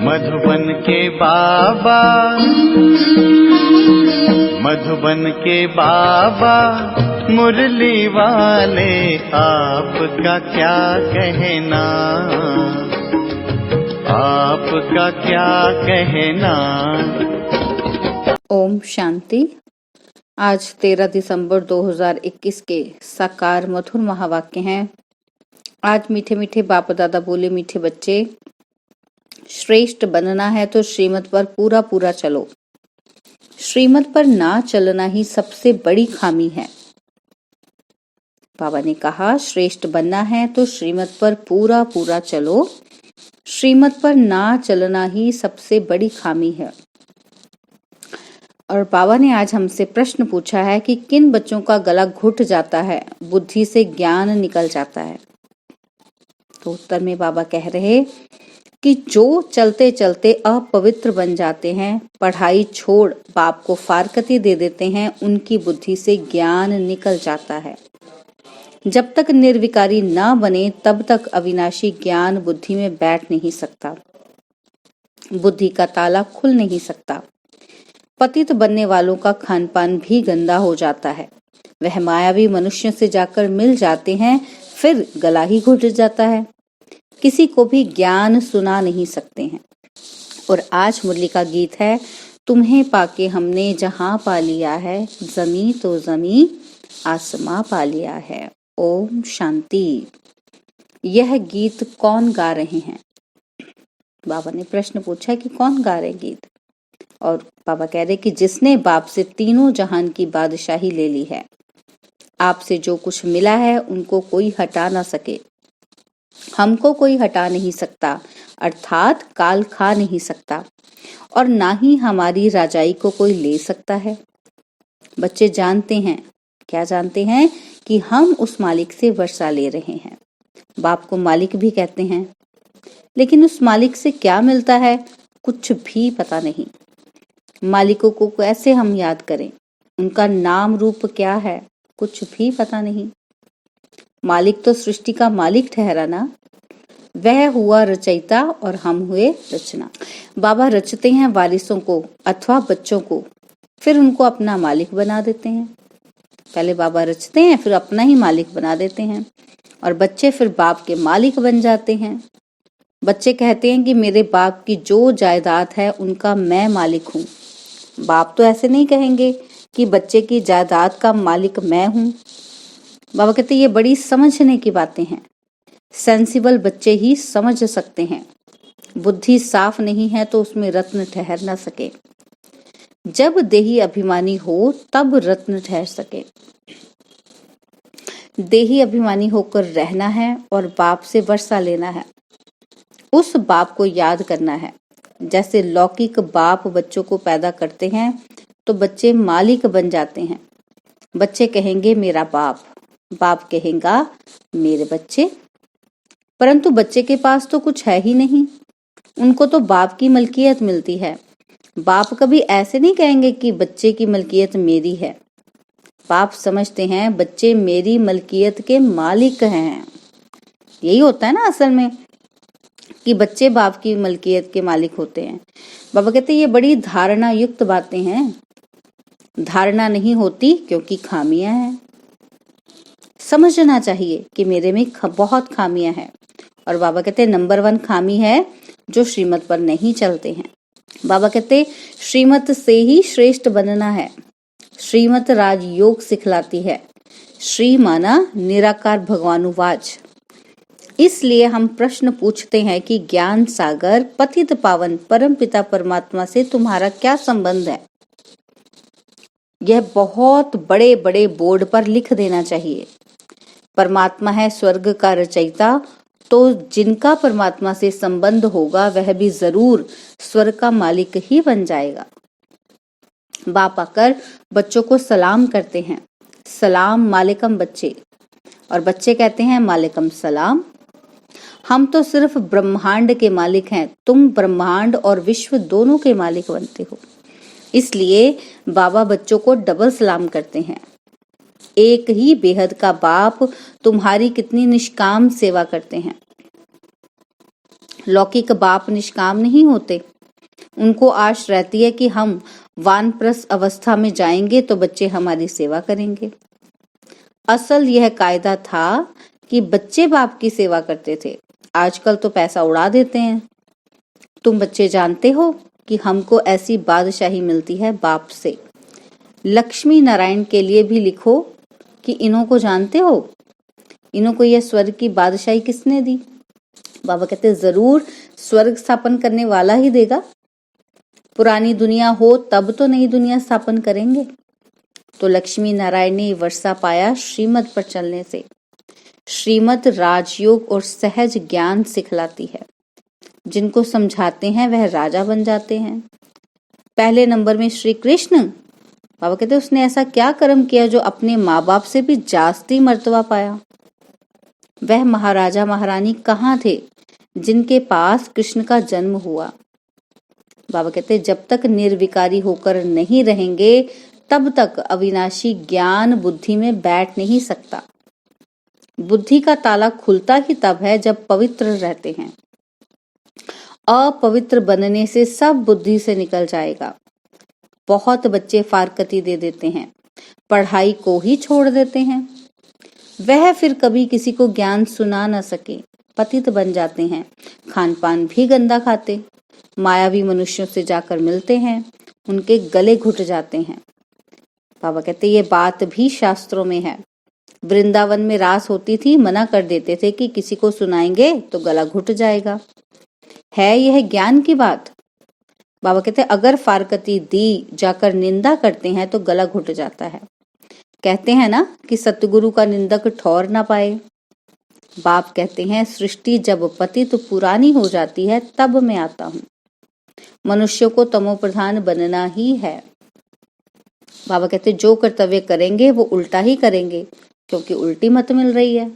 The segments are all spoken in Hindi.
मधुबन के बाबा, मधुबन के बाबा मुरली वाले, आपका क्या कहना, आपका क्या कहना। ओम शांति। आज 13 दिसंबर 2021 के साकार मधुर महावाक्य हैं। आज मीठे मीठे बाप दादा बोले, मीठे बच्चे, श्रेष्ठ बनना है तो श्रीमत पर पूरा पूरा चलो। श्रीमत पर ना चलना ही सबसे बड़ी खामी है। बाबा ने कहा, श्रेष्ठ बनना है तो श्रीमत पर पूरा पूरा चलो। श्रीमत पर ना चलना ही सबसे बड़ी खामी है। और बाबा ने आज हमसे प्रश्न पूछा है कि किन बच्चों का गला घुट जाता है, बुद्धि से ज्ञान निकल जाता है। तो उत्तर में बाबा कह रहे कि जो चलते चलते अपवित्र बन जाते हैं, पढ़ाई छोड़ बाप को फारकती दे देते हैं, उनकी बुद्धि से ज्ञान निकल जाता है। जब तक निर्विकारी ना बने तब तक अविनाशी ज्ञान बुद्धि में बैठ नहीं सकता, बुद्धि का ताला खुल नहीं सकता। पतित बनने वालों का खान पान भी गंदा हो जाता है। वह मायावी मनुष्यों से जाकर मिल जाते हैं, फिर गला ही घुट जाता है। किसी को भी ज्ञान सुना नहीं सकते हैं। और आज मुरली का गीत है, तुम्हें पाके हमने जहां पा लिया है, जमी तो जमी आसमां पा लिया है। ओम शांति। यह गीत कौन गा रहे हैं? बाबा ने प्रश्न पूछा कि कौन गा रहे गीत। और बाबा कह रहे कि जिसने बाप से तीनों जहान की बादशाही ले ली है। आपसे जो कुछ मिला है उनको कोई हटा ना सके, हमको कोई हटा नहीं सकता, अर्थात काल खा नहीं सकता, और ना ही हमारी राजाई को कोई ले सकता है। बच्चे जानते हैं, क्या जानते हैं? कि हम उस मालिक से वर्षा ले रहे हैं। बाप को मालिक भी कहते हैं, लेकिन उस मालिक से क्या मिलता है कुछ भी पता नहीं। मालिकों को कैसे हम याद करें, उनका नाम रूप क्या है कुछ भी पता नहीं। मालिक तो सृष्टि का मालिक ठहरा ना, वह हुआ रचयिता और हम हुए रचना। बाबा रचते हैं वारिसों को अथवा बच्चों को, फिर उनको अपना मालिक बना देते हैं। पहले बाबा रचते हैं, फिर अपना ही मालिक बना देते हैं, और बच्चे फिर बाप के मालिक बन जाते हैं। बच्चे कहते हैं कि मेरे बाप की जो जायदाद है उनका मैं मालिक हूँ। बाप तो ऐसे नहीं कहेंगे कि बच्चे की जायदाद का मालिक मैं हूँ। बाबा कहते ये बड़ी समझने की बातें हैं, सेंसिबल बच्चे ही समझ सकते हैं। बुद्धि साफ नहीं है तो उसमें रत्न ठहर ना सके। जब देही अभिमानी हो तब रत्न ठहर सके। देही अभिमानी होकर रहना है और बाप से वर्षा लेना है, उस बाप को याद करना है। जैसे लौकिक बाप बच्चों को पैदा करते हैं तो बच्चे मालिक बन जाते हैं। बच्चे कहेंगे मेरा बाप, बाप कहेगा मेरे बच्चे, परंतु बच्चे के पास तो कुछ है ही नहीं। उनको तो बाप की मलकियत मिलती है। बाप कभी ऐसे नहीं कहेंगे कि बच्चे की मलकियत मेरी है। बाप समझते हैं बच्चे मेरी मलकियत के मालिक हैं। यही होता है ना असल में, कि बच्चे बाप की मलकियत के मालिक होते हैं। बाबा कहते हैं ये बड़ी धारणा युक्त बातें हैं। धारणा नहीं होती क्योंकि खामियां हैं। समझना चाहिए कि मेरे में बहुत खामियां हैं। और बाबा कहते हैं नंबर 1 खामी है जो श्रीमत पर नहीं चलते हैं। बाबा कहते श्रीमत से ही श्रेष्ठ बनना है। श्रीमत राजयोग सिखलाती है। श्री माना निराकार भगवानुवाच। इसलिए हम प्रश्न पूछते हैं कि ज्ञान सागर पतित पावन परम पिता परमात्मा से तुम्हारा क्या संबंध है? यह बहुत बड़े बड़े बोर्ड पर लिख देना चाहिए। परमात्मा है स्वर्ग का रचयिता, तो जिनका परमात्मा से संबंध होगा वह भी जरूर स्वर्ग का मालिक ही बन जाएगा। बाप आकर बच्चों को सलाम करते हैं, सलाम मालिकम बच्चे, और बच्चे कहते हैं मालिकम सलाम। हम तो सिर्फ ब्रह्मांड के मालिक हैं, तुम ब्रह्मांड और विश्व दोनों के मालिक बनते हो। इसलिए बाबा बच्चों को डबल सलाम करते हैं। एक ही बेहद का बाप तुम्हारी कितनी निष्काम सेवा करते हैं। लौकिक बाप निष्काम नहीं होते। उनको आश रहती है कि हम वानप्रस्थ अवस्था में जाएंगे तो बच्चे हमारी सेवा करेंगे। असल यह कायदा था कि बच्चे बाप की सेवा करते थे। आजकल तो पैसा उड़ा देते हैं। तुम बच्चे जानते हो कि हमको ऐसी बादशाही मिलती है बाप से। लक्ष्मी नारायण के लिए भी लिखो कि इन्हों को जानते हो, इन्हों को यह स्वर्ग की बादशाही किसने दी? बाबा कहते जरूर स्वर्ग स्थापन करने वाला ही देगा। पुरानी दुनिया हो तब तो नई दुनिया स्थापन करेंगे। तो लक्ष्मी नारायण ने वर्षा पाया श्रीमत पर चलने से। श्रीमत राजयोग और सहज ज्ञान सिखलाती है। जिनको समझाते हैं वह राजा बन जाते हैं। पहले नंबर में श्री कृष्ण, बाबा कहते उसने ऐसा क्या कर्म किया जो अपने माँ बाप से भी जास्ती मर्तबा पाया? वह महाराजा महारानी कहाँ थे जिनके पास कृष्ण का जन्म हुआ? बाबा कहते जब तक निर्विकारी होकर नहीं रहेंगे तब तक अविनाशी ज्ञान बुद्धि में बैठ नहीं सकता। बुद्धि का ताला खुलता ही तब है जब पवित्र रहते हैं। अपवित्र बनने से सब बुद्धि से निकल जाएगा। बहुत बच्चे फारकती दे देते हैं, पढ़ाई को ही छोड़ देते हैं। वह फिर कभी किसी को ज्ञान सुना न सके, पतित बन जाते हैं। खान पान भी गंदा खाते, मायावी मनुष्यों से जाकर मिलते हैं, उनके गले घुट जाते हैं। बाबा कहते ये बात भी शास्त्रों में है। वृंदावन में रास होती थी, मना कर देते थे कि किसी को सुनाएंगे तो गला घुट जाएगा। है यह ज्ञान की बात? बाबा कहते अगर फारकती दी जाकर निंदा करते हैं तो गला घुट जाता है। कहते हैं ना कि सतगुरु का निंदक ठौर ना पाए। बाप कहते हैं सृष्टि जब पतित पुरानी हो जाती है तब मैं आता हूँ। मनुष्य को तमो प्रधान बनना ही है। बाबा कहते जो कर्तव्य करेंगे वो उल्टा ही करेंगे, क्योंकि उल्टी मत मिल रही है,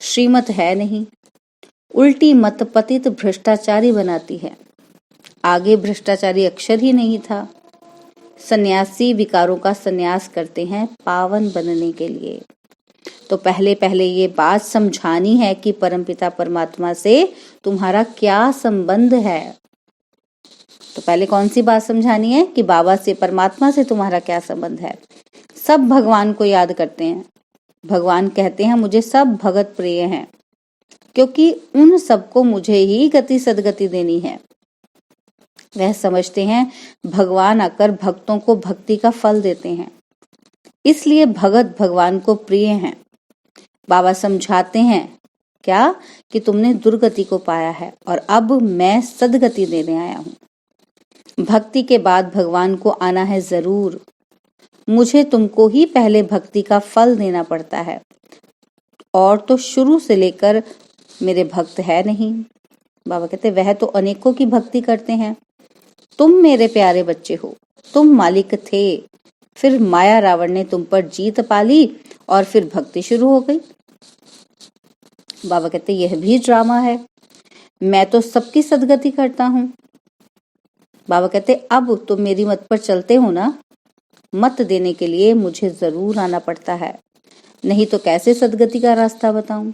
श्रीमत है नहीं। उल्टी मत पतित भ्रष्टाचारी बनाती है। आगे भ्रष्टाचारी अक्षर ही नहीं था। सन्यासी विकारों का सन्यास करते हैं पावन बनने के लिए। तो पहले पहले ये बात समझानी है कि परमपिता परमात्मा से तुम्हारा क्या संबंध है। तो पहले कौन सी बात समझानी है कि बाबा से, परमात्मा से तुम्हारा क्या संबंध है। सब भगवान को याद करते हैं। भगवान कहते हैं मुझे सब भगत प्रिय हैं, क्योंकि उन सबको मुझे ही गति सदगति देनी है। वह समझते हैं भगवान आकर भक्तों को भक्ति का फल देते हैं, इसलिए भगत भगवान को प्रिय हैं। बाबा समझाते हैं क्या कि तुमने दुर्गति को पाया है और अब मैं सदगति देने आया हूँ। भक्ति के बाद भगवान को आना है जरूर। मुझे तुमको ही पहले भक्ति का फल देना पड़ता है, और तो शुरू से लेकर मेरे भक्त है नहीं। बाबा कहते वह तो अनेकों की भक्ति करते हैं। तुम मेरे प्यारे बच्चे हो, तुम मालिक थे, फिर माया रावण ने तुम पर जीत पाली और फिर भक्ति शुरू हो गई। बाबा कहते यह भी ड्रामा है, मैं तो सबकी सदगति करता हूँ। बाबा कहते अब तुम मेरी मत पर चलते हो ना, मत देने के लिए मुझे जरूर आना पड़ता है, नहीं तो कैसे सदगति का रास्ता बताऊं।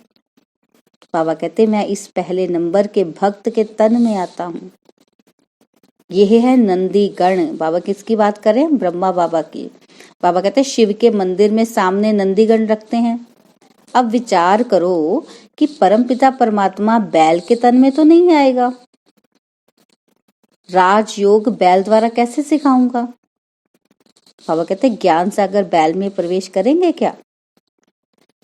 बाबा कहते मैं इस पहले नंबर के भक्त के तन में आता हूँ। यह है नंदी गण। बाबा किसकी बात करें? ब्रह्मा बाबा की। बाबा कहते शिव के मंदिर में सामने नंदीगण रखते हैं। अब विचार करो कि परमपिता परमात्मा बैल के तन में तो नहीं आएगा। राजयोग बैल द्वारा कैसे सिखाऊंगा? बाबा कहते ज्ञान सागर बैल में प्रवेश करेंगे क्या?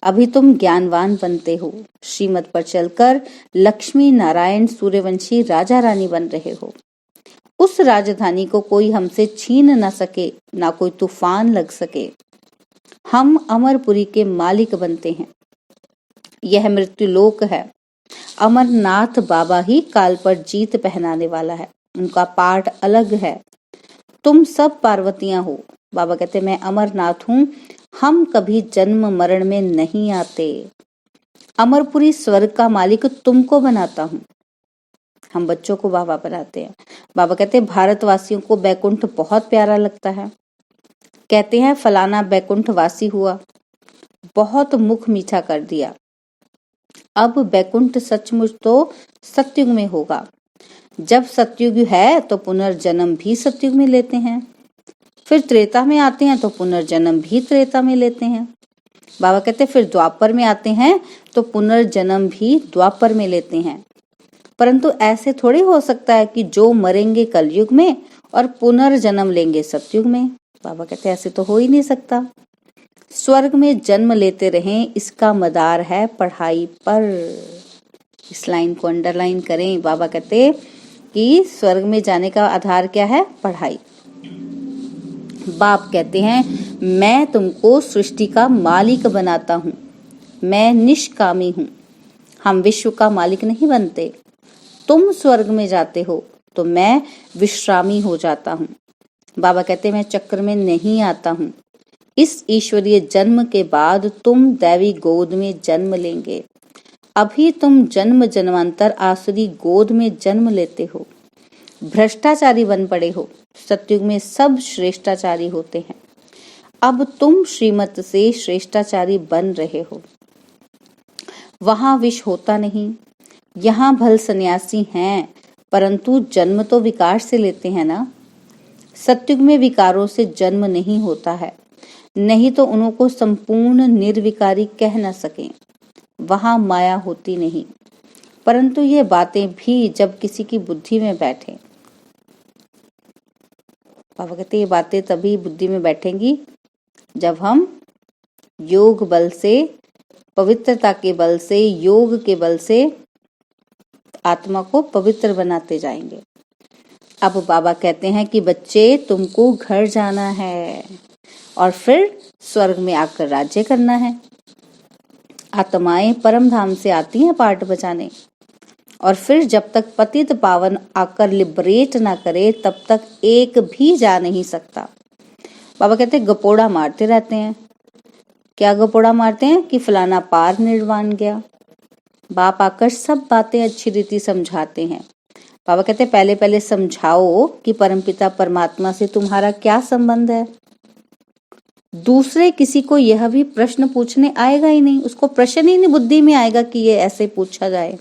अभी तुम ज्ञानवान बनते हो, श्रीमत पर चलकर लक्ष्मी नारायण सूर्यवंशी राजा रानी बन रहे हो। उस राजधानी को कोई हमसे छीन न सके, ना कोई तूफान लग सके। हम अमरपुरी के मालिक बनते हैं। यह मृत्युलोक है। अमरनाथ बाबा ही काल पर जीत पहनाने वाला है, उनका पाठ अलग है। तुम सब पार्वतियां हो। बाबा कहते मैं अमरनाथ हूँ, हम कभी जन्म मरण में नहीं आते। अमरपुरी स्वर्ग का मालिक तुमको बनाता हूँ। हम बच्चों को बाबा बनाते हैं। बाबा कहते हैं भारतवासियों को बैकुंठ बहुत प्यारा लगता है। कहते हैं फलाना बैकुंठ वासी हुआ, बहुत मुख मीठा कर दिया। अब बैकुंठ सचमुच तो सतयुग में होगा। जब सतयुग है तो पुनर्जन्म भी सतयुग में लेते हैं, फिर त्रेता में आते हैं तो पुनर्जन्म भी त्रेता में लेते हैं। बाबा कहते फिर द्वापर में आते हैं तो पुनर्जन्म भी द्वापर में लेते हैं। परंतु ऐसे थोड़ी हो सकता है कि जो मरेंगे कलयुग में और पुनर्जन्म लेंगे सतयुग में। बाबा कहते ऐसे तो हो ही नहीं सकता। स्वर्ग में जन्म लेते रहें, इसका मदार है पढ़ाई पर। इस लाइन को अंडरलाइन करें। बाबा कहते कि स्वर्ग में जाने का आधार क्या है? पढ़ाई। बाप कहते हैं मैं तुमको सृष्टि का मालिक बनाता हूँ, मैं निष्कामी हूँ। हम विश्व का मालिक नहीं बनते। तुम स्वर्ग में जाते हो तो मैं विश्रामी हो जाता हूँ। बाबा कहते मैं चक्र में नहीं आता हूँ। इस ईश्वरीय जन्म के बाद तुम दैवी गोद में जन्म लेंगे। अभी तुम जन्म जन्मांतर आसुरी गोद में जन्म लेते हो, भ्रष्टाचारी बन पड़े हो। सतयुग में सब श्रेष्ठाचारी होते हैं। अब तुम श्रीमत से श्रेष्ठाचारी बन रहे हो। वहां विष होता नहीं। यहाँ भल सन्यासी हैं, परंतु जन्म तो विकार से लेते हैं ना। सतयुग में विकारों से जन्म नहीं होता है, नहीं तो उनको संपूर्ण निर्विकारी कह न सकें। वहां माया होती नहीं। परंतु ये बातें भी जब किसी की बुद्धि में बैठे, बाबा कहते ये बातें तभी बुद्धि में बैठेंगी जब हम योग बल से, पवित्रता के बल से, योग के बल से आत्मा को पवित्र बनाते जाएंगे। अब बाबा कहते हैं कि बच्चे तुमको घर जाना है और फिर स्वर्ग में आकर राज्य करना है। आत्माएं परम धाम से आती हैं पाठ बजाने, और फिर जब तक पतित पावन आकर लिबरेट ना करे तब तक एक भी जा नहीं सकता। बाबा कहते हैं गपोड़ा मारते रहते हैं। क्या गपोड़ा मारते हैं? कि फलाना पार निर्वाण गया। बाप आकर सब बातें अच्छी रीति समझाते हैं। बाबा कहते पहले पहले समझाओ कि परमपिता परमात्मा से तुम्हारा क्या संबंध है। दूसरे किसी को यह भी प्रश्न पूछने आएगा ही नहीं, उसको प्रश्न ही नहीं बुद्धि में आएगा कि ये ऐसे पूछा जाए,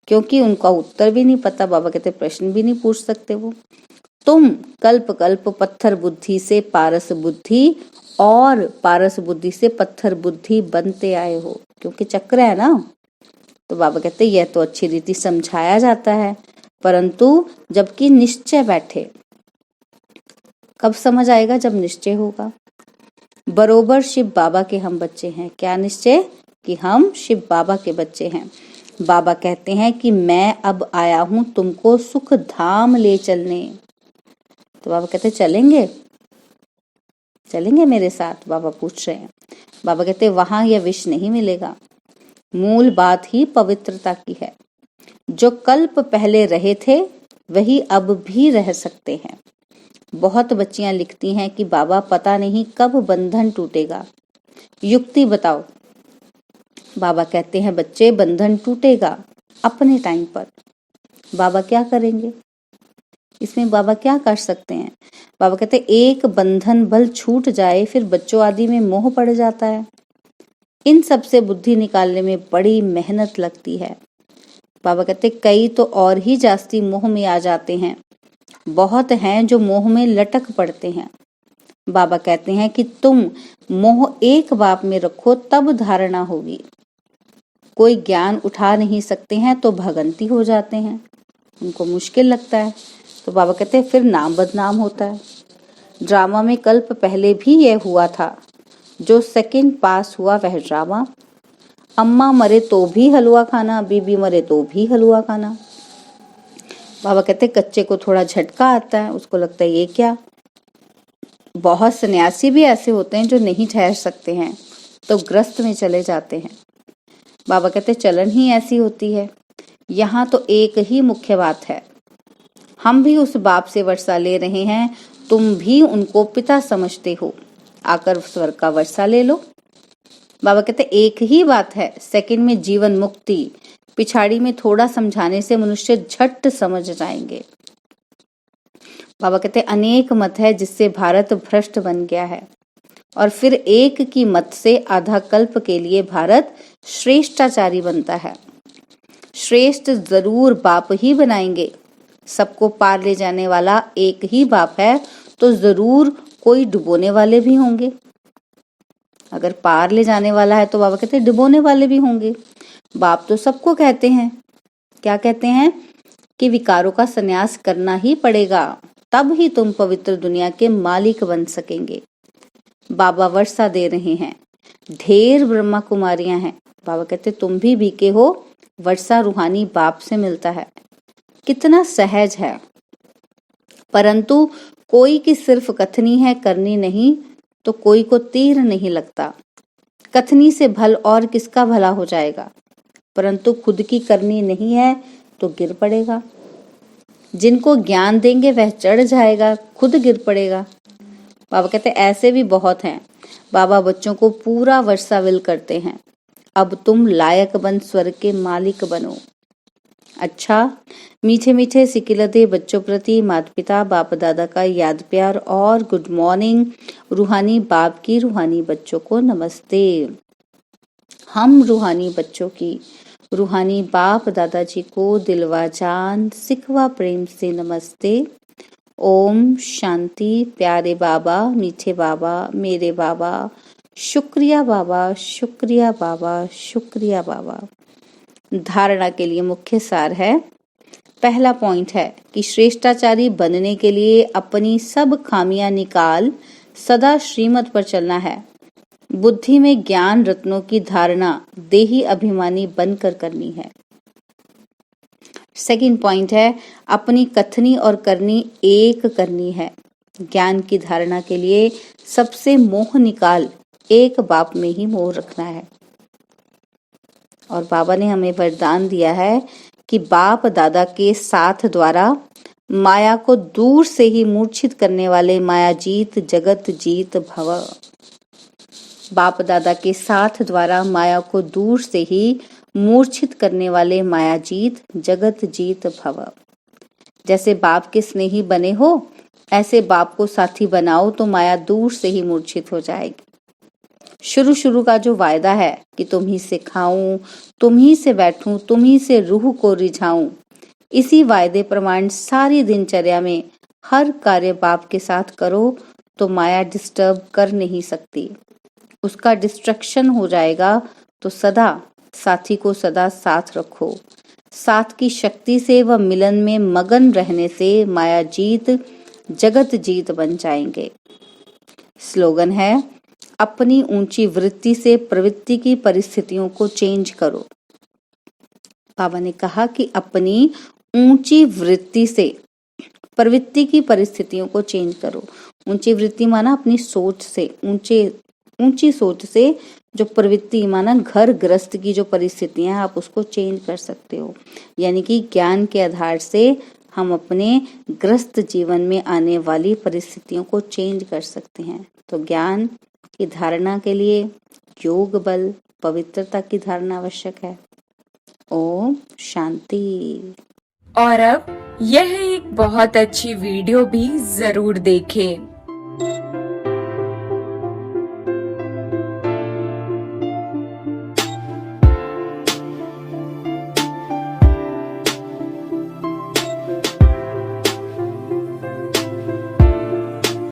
क्योंकि उनका उत्तर भी नहीं पता। बाबा कहते प्रश्न भी नहीं पूछ सकते वो। तुम कल्प कल्प पत्थर बुद्धि से पारस बुद्धि और पारस बुद्धि से पत्थर बुद्धि बनते आए हो, क्योंकि चक्र है ना। तो बाबा कहते यह तो अच्छी रीति समझाया जाता है, परंतु जबकि निश्चय बैठे। कब समझ आएगा? जब निश्चय होगा। बरोबर शिव बाबा के हम बच्चे हैं। क्या निश्चय? कि हम शिव बाबा के बच्चे हैं। बाबा कहते हैं कि मैं अब आया हूं तुमको सुख धाम ले चलने। तो बाबा कहते चलेंगे, चलेंगे मेरे साथ? बाबा पूछ रहे हैं। बाबा कहते वहां यह विष नहीं मिलेगा। मूल बात ही पवित्रता की है। जो कल्प पहले रहे थे वही अब भी रह सकते हैं। बहुत बच्चियां लिखती हैं कि बाबा पता नहीं कब बंधन टूटेगा, युक्ति बताओ। बाबा कहते हैं बच्चे बंधन टूटेगा अपने टाइम पर। बाबा क्या करेंगे इसमें? बाबा क्या कर सकते हैं? बाबा कहते एक बंधन बल छूट जाए फिर बच्चों आदि में मोह पड़ जाता है। इन सब से बुद्धि निकालने में बड़ी मेहनत लगती है। बाबा कहते कई तो और ही जास्ती मोह में आ जाते हैं। बहुत हैं जो मोह में लटक पड़ते हैं। बाबा कहते हैं कि तुम मोह एक बाप में रखो तब धारणा होगी। कोई ज्ञान उठा नहीं सकते हैं तो भगंती हो जाते हैं, उनको मुश्किल लगता है। तो बाबा कहते हैं फिर नाम बदनाम होता है। ड्रामा में कल्प पहले भी यह हुआ था। जो सेकंड पास हुआ वह ड्रामा। अम्मा मरे तो भी हलवा खाना, बीबी मरे तो भी हलवा खाना। बाबा कहते कच्चे को थोड़ा झटका आता है, उसको लगता है ये क्या। बहुत सन्यासी भी ऐसे होते हैं जो नहीं ठहर सकते हैं तो ग्रस्त में चले जाते हैं। बाबा कहते चलन ही ऐसी होती है। यहाँ तो एक ही मुख्य बात है, हम भी उस बाप से वर्षा ले रहे हैं, तुम भी उनको पिता समझते हो, आकर स्वर्ग का वर्षा ले लो। बाबा कहते एक ही बात है, सेकंड में जीवन मुक्ति। पिछाड़ी में थोड़ा समझाने से मनुष्य झट समझ जाएंगे। बाबा कहते अनेक मत है जिससे भारत भ्रष्ट बन गया है। और फिर एक की मत से आधा कल्प के लिए भारत श्रेष्ठाचारी बनता है। श्रेष्ठ जरूर बाप ही बनाएंगे। सबको पार ले जाने वाला एक ही बाप है, तो जरूर कोई डुबोने वाले भी होंगे। अगर पार ले जाने वाला है तो बाबा कहते हैं डुबोने वाले भी होंगे। बाप तो सबको कहते हैं, क्या कहते हैं कि विकारों का संन्यास करना ही पड़ेगा, तब ही तुम पवित्र दुनिया के मालिक बन सकेंगे। बाबा वर्षा दे रहे हैं, ढेर ब्रह्मा कुमारियां हैं। बाबा कहते तुम भी बीके हो, वर्षा रूहानी बाप से मिलता है। कितना सहज है। परंतु कोई की सिर्फ कथनी है, करनी नहीं, तो कोई को तीर नहीं लगता। कथनी से भल और किसका भला हो जाएगा, परंतु खुद की करनी नहीं है तो गिर पड़ेगा। जिनको ज्ञान देंगे वह चढ़ जाएगा, खुद गिर पड़ेगा। बाबा कहते ऐसे भी बहुत हैं। बाबा बच्चों को पूरा वर्षाविल करते हैं, अब तुम लायक बन स्वर्ग के मालिक बनो। अच्छा, मीठे मीठे सिकिलते बच्चों प्रति माता पिता बाप दादा का याद प्यार और गुड मॉर्निंग। रूहानी बाप की रूहानी बच्चों को नमस्ते। हम रूहानी बच्चों की रूहानी बाप दादाजी को दिलवा जान सिखवा प्रेम से नमस्ते। ओम शांति। प्यारे बाबा, मीठे बाबा, मेरे बाबा, शुक्रिया बाबा, शुक्रिया बाबा, शुक्रिया बाबा। धारणा के लिए मुख्य सार है, पहला पॉइंट है कि श्रेष्ठाचारी बनने के लिए अपनी सब खामियां निकाल सदा श्रीमत पर चलना है। बुद्धि में ज्ञान रत्नों की धारणा देही अभिमानी बनकर करनी है। सेकंड पॉइंट है, अपनी कथनी और करनी एक करनी है। ज्ञान की धारणा के लिए सबसे मोह निकाल एक बाप में ही मोह रखना है। और बाबा ने हमें वरदान दिया है कि बाप दादा के साथ द्वारा माया को दूर से ही मूर्छित करने वाले मायाजीत जगत जीत भव। बाप दादा के साथ द्वारा माया को दूर से ही मूर्छित करने वाले मायाजीत जगत जीत भव। जैसे बाप के स्नेही बने हो, ऐसे बाप को साथी बनाओ तो माया दूर से ही मूर्छित हो जाएगी। शुरू का जो वायदा है कि तुम ही से खाऊं, तुम ही से बैठूं, तुम ही से रूह को रिझाऊं, इसी वायदे प्रमाण सारी दिनचर्या में हर कार्य बाप के साथ करो तो माया डिस्टर्ब कर नहीं सकती। उसका डिस्ट्रक्शन हो जाएगा तो सदा साथी को सदा साथ रखो। साथ की शक्ति से व मिलन में मगन रहने से माया जीत जगत जीत बन जाएंगे। स्लोगन है, अपनी ऊंची वृत्ति से प्रवृत्ति की परिस्थितियों को चेंज करो। बाबा ने कहा कि अपनी ऊंची वृत्ति से प्रवृत्ति की परिस्थितियों को चेंज करो। ऊंची वृत्ति माना अपनी सोच से, ऊंची सोच से जो प्रवृत्ति माना घर ग्रस्त की जो परिस्थितियां हैं, आप उसको चेंज कर सकते हो। यानी कि ज्ञान के आधार से हम अपने ग्रस्त जीवन में आने वाली परिस्थितियों को चेंज कर सकते हैं। तो ज्ञान की धारणा के लिए योग बल, पवित्रता की धारणा आवश्यक है। ओम शांति। और अब यह एक बहुत अच्छी वीडियो भी जरूर देखें।